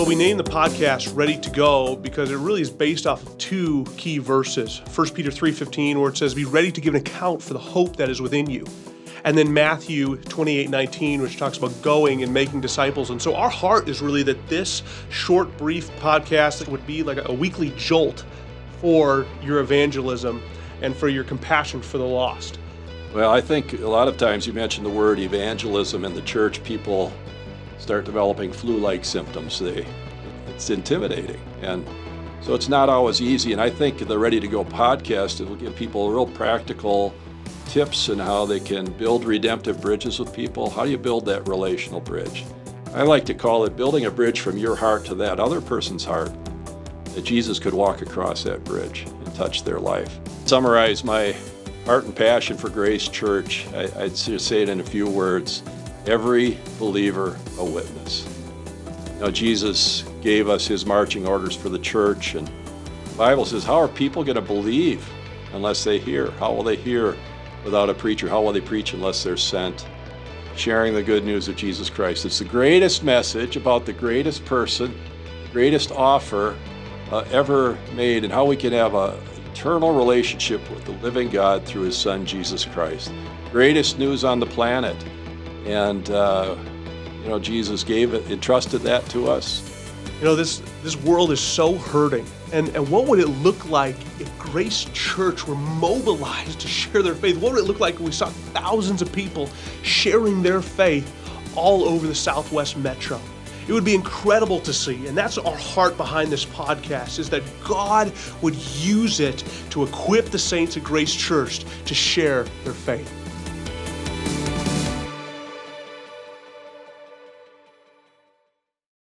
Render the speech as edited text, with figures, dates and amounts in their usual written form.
Well, we named the podcast Ready2Go because it really is based off of two key verses. 1 Peter 3:15, where it says, be ready to give an account for the hope that is within you. And then Matthew 28:19, which talks about going and making disciples. And so our heart is really that this short, brief podcast would be like a weekly jolt for your evangelism and for your compassion for the lost. Well, I think a lot of times you mention the word evangelism in the church, people start developing flu-like symptoms. It's intimidating. And so it's not always easy. And I think the Ready2Go podcast will give people real practical tips on how they can build redemptive bridges with people. How do you build that relational bridge? I like to call it building a bridge from your heart to that other person's heart, that Jesus could walk across that bridge and touch their life. Summarize my heart and passion for Grace Church, I'd just say it in a few words: every believer a witness. Now, Jesus gave us his marching orders for the church, and the Bible says, how are people going to believe unless they hear? How will they hear without a preacher? How will they preach unless they're sent? Sharing the good news of Jesus Christ. It's the greatest message about the greatest person, the greatest offer ever made, and how we can have an eternal relationship with the living God through his Son, Jesus Christ. Greatest news on the planet. And, Jesus entrusted that to us. This world is so hurting. And what would it look like if Grace Church were mobilized to share their faith? What would it look like if we saw thousands of people sharing their faith all over the Southwest Metro? It would be incredible to see, and that's our heart behind this podcast, is that God would use it to equip the saints of Grace Church to share their faith.